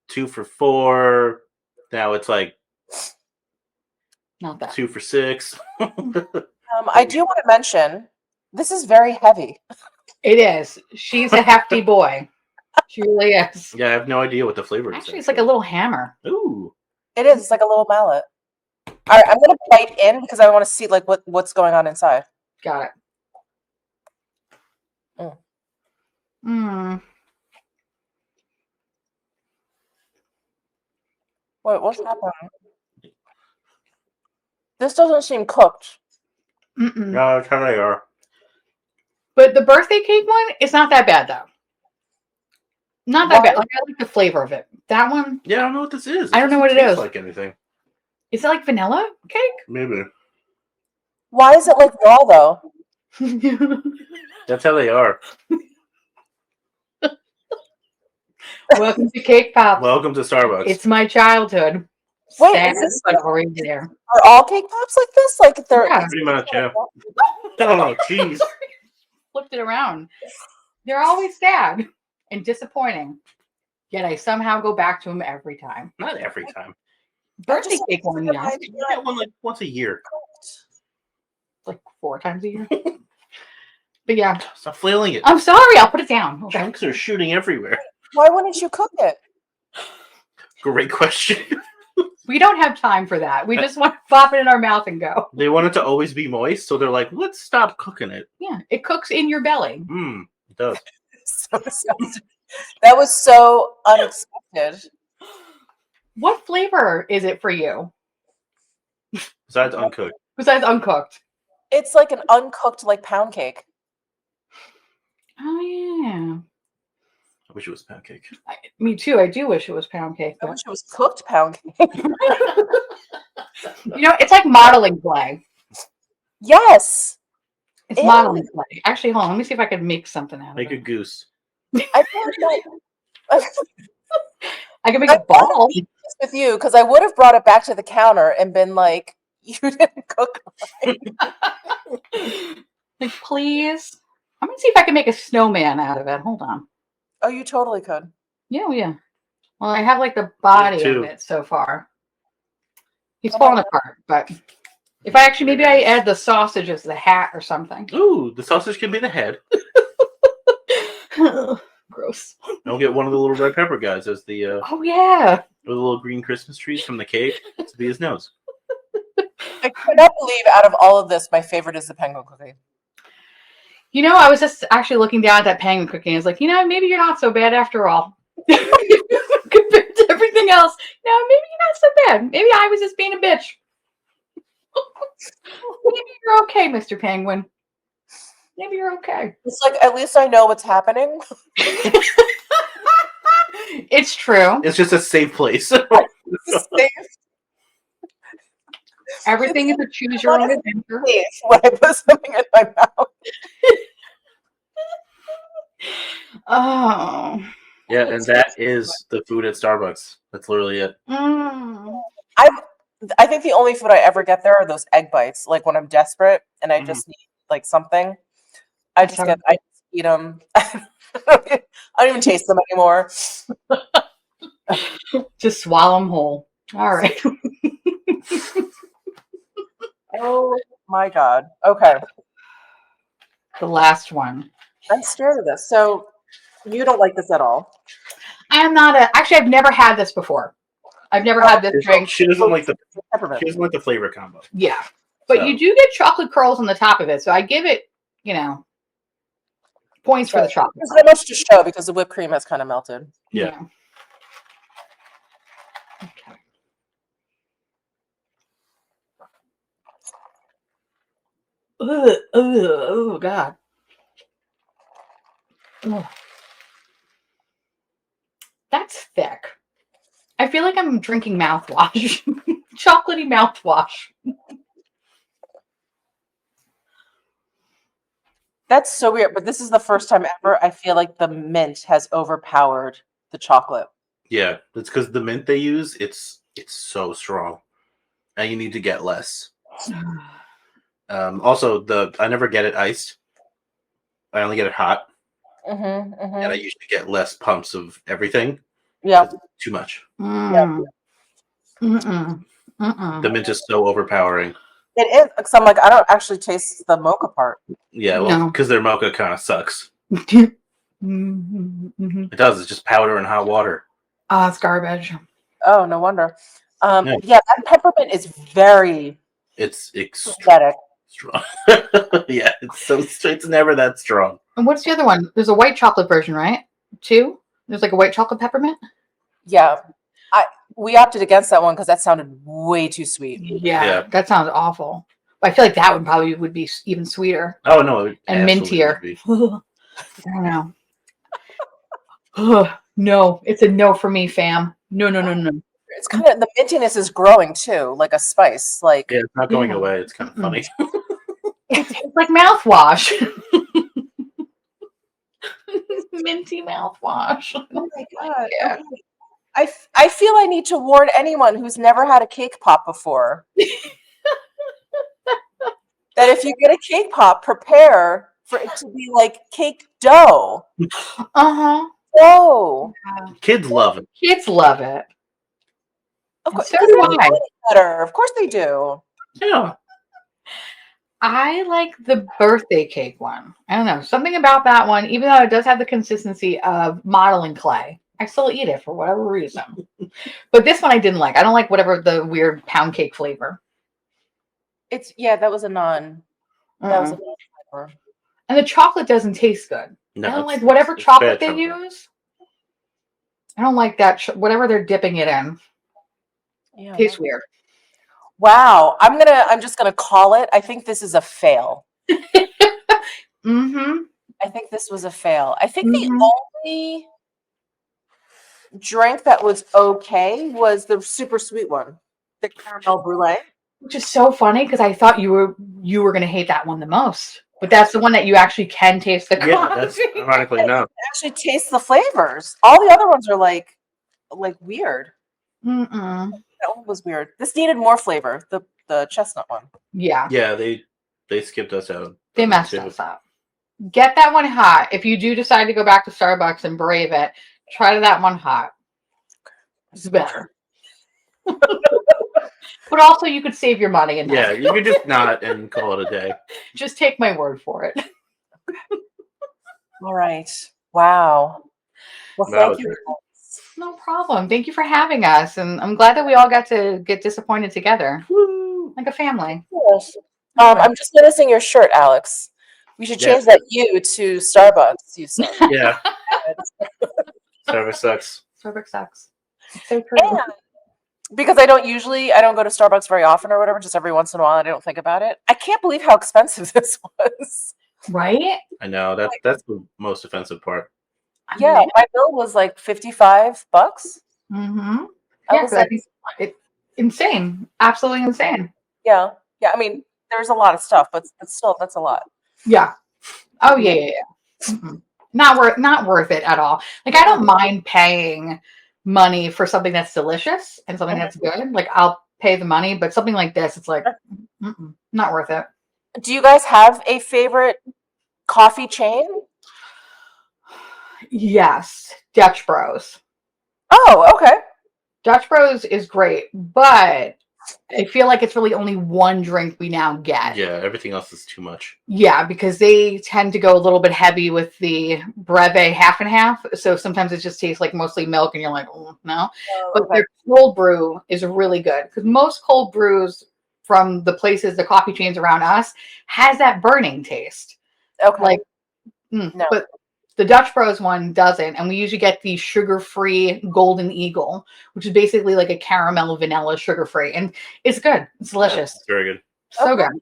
2 for $4. Now it's like Not that. 2 for $6. I do want to mention this is very heavy. It is. She's a hefty boy. She really is. Yeah, I have no idea what the flavor is. Actually, it's like a little hammer. Ooh. It is. It's like a little mallet. All right, I'm gonna bite in because I want to see like what's going on inside. Got it. Mm. Wait, what's happening? This doesn't seem cooked. Mm-mm. No, that's how they are. But the birthday cake one, it's not that bad though. Not that bad. Like, I like the flavor of it. That one, Yeah, I don't know what this is. I don't know what it Tastes is. like anything. is it like vanilla Maybe. Why is it like raw though? cake? That's how they are. Welcome to Cake Pop. Welcome to Starbucks. It's my childhood. Wait, Sad is this story there. Are all cake pops like this? Like they're Yeah. Pretty much, yeah. Oh, jeez. Flipped it around. They're always sad and disappointing. Yet I somehow go back to them every time. Not every time. Birthday cake one, yeah. You get one like once a year. Like 4 times a year. But yeah. Stop flailing it. I'm sorry, I'll put it down. Okay. Chunks are shooting everywhere. Why wouldn't you cook it? Great question. We don't have time for that. We just want to pop it in our mouth and go. They want it to always be moist, so they're like, let's stop cooking it. Yeah, it cooks in your belly. It does. So disgusting. That was so unexpected. What flavor is it for you? Besides uncooked. Besides uncooked. It's like an uncooked like pound cake. Oh yeah. I wish it was pound cake. Me too. I do wish it was pound cake. I But wish it was cooked pound cake. you know, it's like modeling clay. Yes. It's Ew. modeling clay. Actually, hold on. Let me see if I can make something out Make of a it. I goose. feel like I can make a ball. with you because I would have brought it back to the counter and been like, "You didn't cook." Like, please. I'm gonna see if I can make a snowman out of it. Hold on. Oh, you totally could. Yeah, yeah. Well, I have like the body too. of it so far. He's Oh my falling God. apart, but if I actually maybe I add the sausage as the hat or something. Ooh, the sausage can be the head. Gross. I'll get one of the little red pepper guys as the Oh yeah. little green Christmas trees from the cake to be his nose. I cannot believe out of all of this, my favorite is the penguin cookie. You know, I was just actually looking down at that penguin cookie and I was like, you know, maybe you're not so bad after all. Compared to everything else. No, maybe you're not so bad. Maybe I was just being a bitch. Maybe you're okay, Mr. Penguin. Maybe you're okay. It's like at least I know what's happening. It's true. It's just a safe place. It's safe Everything is a choose your own adventure. when I put something in my mouth. Oh. Yeah, and that is the food at Starbucks. That's literally it. Mm. I think the only food I ever get there are those egg bites. Like when I'm desperate and I just need like something, I just eat them. I don't even taste them anymore. Just swallow them whole. All right. Oh My God. Okay. The last one. I'm scared of this. So you don't like this at all? I am not actually, I've never had this before. I've never had this drink. She doesn't like the Peppermint. she doesn't like the flavor combo. Yeah. But you do get chocolate curls on the top of it. So I give it, points for the chocolate. There's not much to show because the whipped cream has kind of melted. Yeah. Okay. Oh, God. Ugh. That's thick. I feel like I'm drinking mouthwash. Chocolatey mouthwash. That's so weird, but this is the first time ever I feel like the mint has overpowered the chocolate. Yeah, it's because the mint they use, it's so strong, and you need to get less. Also, I never get it iced. I only get it hot, and I usually get less pumps of everything. Yeah. Too much. Mm. Mm-mm. Mm-mm. The mint is so overpowering. It is. Because I'm like, I don't actually taste the mocha part. Yeah, well, No. because their mocha kind of sucks. Mm-hmm. Mm-hmm. It does. It's just powder and hot water. Oh, it's garbage. Oh, no wonder. Yeah. Yeah, that peppermint is very It's extreme. synthetic. Strong. Yeah, it's never that strong. And what's the other one? There's a white chocolate version, right? Too? There's like a white chocolate peppermint? Yeah. We opted against that one because that sounded way too sweet. Yeah, that sounds awful. But I feel like that one probably would be even sweeter Oh no, it and absolutely mintier. would be. I don't know. No, it's a no for me, fam. No. It's kind of, the mintiness is growing too, like a spice. Like, Yeah, it's not going Yeah. away. It's kind of funny. It's like mouthwash. Minty mouthwash. oh my God. Yeah. Okay. I feel I need to warn anyone who's never had a cake pop before that if you get a cake pop, prepare for it to be like cake dough. Uh-huh. Dough. Kids love it. Kids love it. Of course, So because do they know I. it better. Of course they do. Yeah. I like the birthday cake one. I don't know. Something about that one, even though it does have the consistency of modeling clay, I still eat it for whatever reason. But this one I didn't like. I don't like whatever the weird pound cake flavor. That was a non. That was a non-flavor. And the chocolate doesn't taste good. No, I don't it's- like whatever it's chocolate bad they chocolate. use. I don't like that. Whatever they're dipping it in. Yeah. Tastes weird. Wow. I'm just gonna call it. I think this is a fail. Mm-hmm. I think this was a fail. I think Mhm. the only drink that was okay was the super sweet one, the caramel brulee. Which is so funny because I thought you were gonna hate that one the most. But that's the one that you actually can taste the Yeah, coffee. that's ironically no. Actually, taste the flavors. All the other ones are like weird. Mm-mm. That one was weird. This needed more flavor. The chestnut one. Yeah, Yeah, they skipped us out. they messed too. us up. Get that one hot. If you do decide to go back to Starbucks and brave it, try that one hot. It's better. But also, you could save your money and Yeah, you could just not and call it a day. just take my word for it. All right. Wow. Well, That thank was you. No problem. Thank you for having us, and I'm glad that we all got to get disappointed together, like a family. Yes. I'm just noticing your shirt, Alex. We should change that U to Starbucks. You said. Yeah. Service sucks. Starbucks sucks. It's so true. And because I don't go to Starbucks very often or whatever, just every once in a while, I don't think about it. I can't believe how expensive this was. Right? I know that's the most offensive part. Yeah, my bill was like $55. Mm-hmm. I Yeah, was 'cause I like, think it's insane. Absolutely insane. yeah. I mean, there's a lot of stuff, but still, that's a lot. Yeah. Oh yeah. Mm-mm. Not worth it at all. Like I don't mind paying money for something that's delicious and something that's good. Like I'll pay the money, but something like this, it's like not worth it. Do you guys have a favorite coffee chain? Yes, Dutch Bros. Oh, okay. Dutch Bros is great, but I feel like it's really only one drink we now get. Yeah, everything else is too much. Yeah, because they tend to go a little bit heavy with the breve half and half. So sometimes it just tastes like mostly milk, and you're like, oh, no. Oh, But okay. their cold brew is really good because most cold brews from the places, the coffee chains around us, has that burning taste. Okay. Like, No. but the Dutch Bros one doesn't, and we usually get the sugar-free Golden Eagle, which is basically like a caramel vanilla sugar-free, and it's good. It's delicious. It's very good. So Okay. good.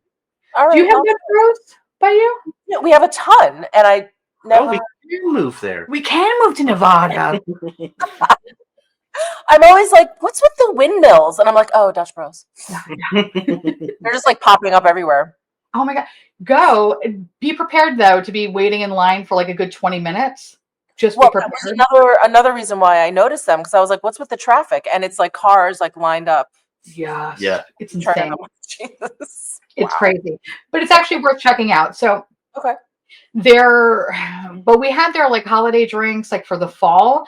All right. Do you have well, Dutch Bros by you? yeah, we have a ton, and I never. Oh, we can move there. We can move to Nevada. I'm always like, what's with the windmills? And I'm like, oh, Dutch Bros. They're just like popping up everywhere. Oh my God. Go. Be prepared, though, to be waiting in line for like a good 20 minutes. Just be Well, that was prepared. another reason why I noticed them, because I was like, what's with the traffic? And it's like cars like lined up. Yes. Yeah. It's Trying insane. Jesus. It's Wow. crazy. But it's actually worth checking out. So Okay. but we had their like holiday drinks like for the fall,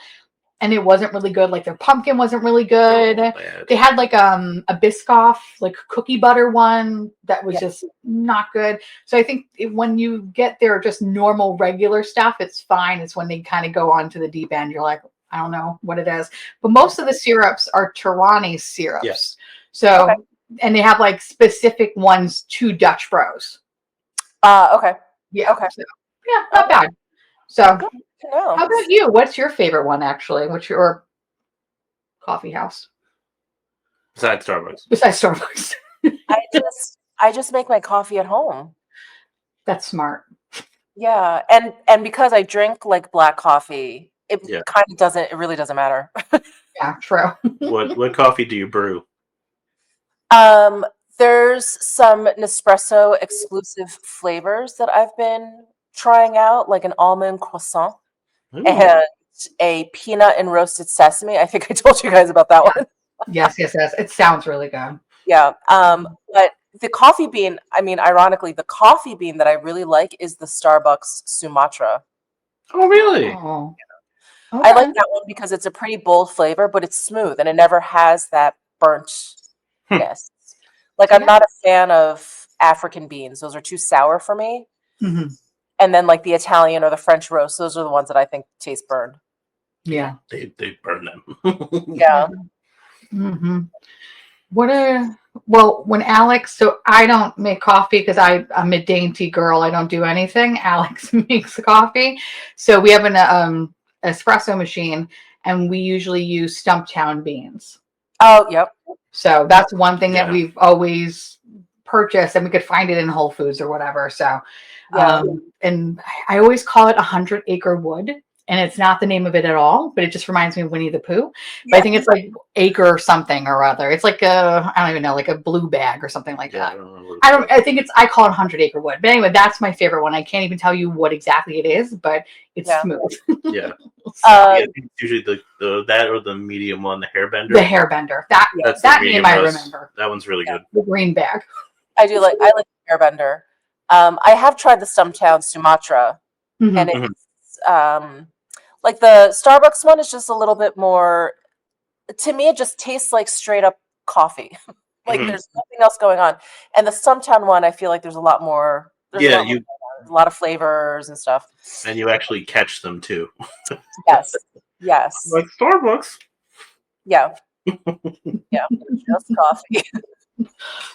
and it wasn't really good. Like their pumpkin wasn't really good. Oh, bad. They had like a Biscoff like cookie butter one that was Yeah. just not good. So I think when you get their just normal regular stuff, it's fine. It's when they kind of go on to the deep end. You're like, I don't know what it is. But most of the syrups are Tirani syrups. Yes. So Okay. and they have like specific ones to Dutch Bros. Okay. Yeah. Okay. So, yeah, not bad. So Good to know. how about you? What's your favorite one actually? What's your coffee house Besides Starbucks. besides Starbucks? I just make my coffee at home. That's smart. Yeah, and because I drink like black coffee, it Yeah. kind of doesn't. It really doesn't matter. Yeah, true. What coffee do you brew? There's some Nespresso exclusive flavors that I've been trying out, like an almond croissant Ooh. and a peanut and roasted sesame. I think I told you guys about that one. Yes. It sounds really good. Yeah. But the coffee bean, I mean, ironically, the coffee bean that I really like is the Starbucks Sumatra. Oh, really? Oh. I Okay. like that one because it's a pretty bold flavor, but it's smooth and it never has that burntness. Like, I'm Yeah. not a fan of African beans. Those are too sour for me. Mhm. And then like the Italian or the French roast, those are the ones that I think taste burned. Yeah. They burn them. Yeah. Mm-hmm. When Alex, so I don't make coffee because I'm a dainty girl. I don't do anything. Alex makes the coffee. So we have an espresso machine, and we usually use Stumptown beans. Oh, yep. So that's one thing that Yeah. we've always purchased, and we could find it in Whole Foods or whatever. So, Yeah. and I always call it 100-acre wood, and it's not the name of it at all, but it just reminds me of Winnie the Pooh. But I think it's like acre or something or other. It's like I don't even know, like a blue bag or something like Yeah, that. I don't know. I call it 100-acre wood. But anyway, that's my favorite one. I can't even tell you what exactly it is, but it's Yeah. smooth. Yeah. Uh, Yeah, it's usually the that or the medium one, the hairbender. The hairbender. That's That the name medium I roast. remember. That one's really good. The green bag. I like the airbender. I have tried the Stumptown Sumatra, Mhm. and it's like the Starbucks one is just a little bit more. To me, it just tastes like straight up coffee. Like Mhm. there's nothing else going on. And the Stumptown one, I feel like there's a lot more. There's Yeah, a lot of flavors and stuff. and you actually catch them too. Yes, yes, Like Starbucks. yeah, yeah. Just coffee.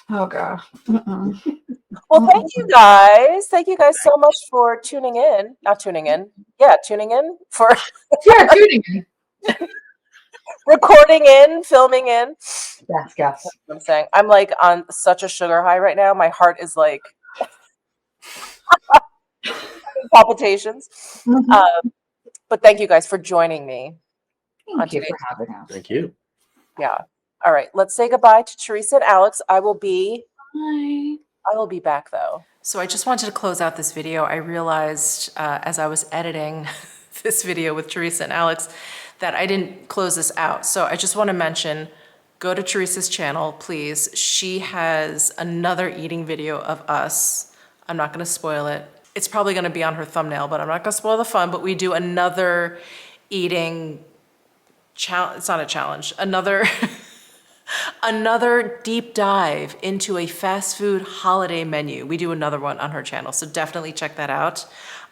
Oh god. Mm-mm. Well, thank you guys. Thank you guys so much for tuning in. Not tuning in. Yeah, tuning in for Yeah, tuning in. recording in, filming in. Yes, yes. I'm saying I'm like on such a sugar high right now. My heart is like palpitations. Mhm. But thank you guys for joining me. Thank you for having us. Thank you. Yeah. All right. Let's say goodbye to Teresa and Alex. I will be Bye. back though. So I just wanted to close out this video. I realized as I was editing this video with Teresa and Alex that I didn't close this out. So I just want to mention, go to Teresa's channel, please. She has another eating video of us. I'm not going to spoil it. It's probably going to be on her thumbnail, but I'm not going to spoil the fun. But we do another eating challenge. It's not a challenge. Another another deep dive into a fast food holiday menu. We do another one on her channel, so definitely check that out.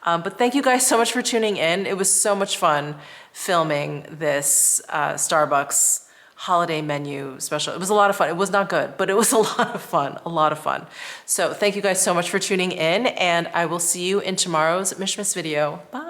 But thank you guys so much for tuning in. It was so much fun filming this Starbucks holiday menu special. It was a lot of fun. It was not good, but it was a lot of fun, a lot of fun. So thank you guys so much for tuning in, and I will see you in tomorrow's Mishmas video. Bye.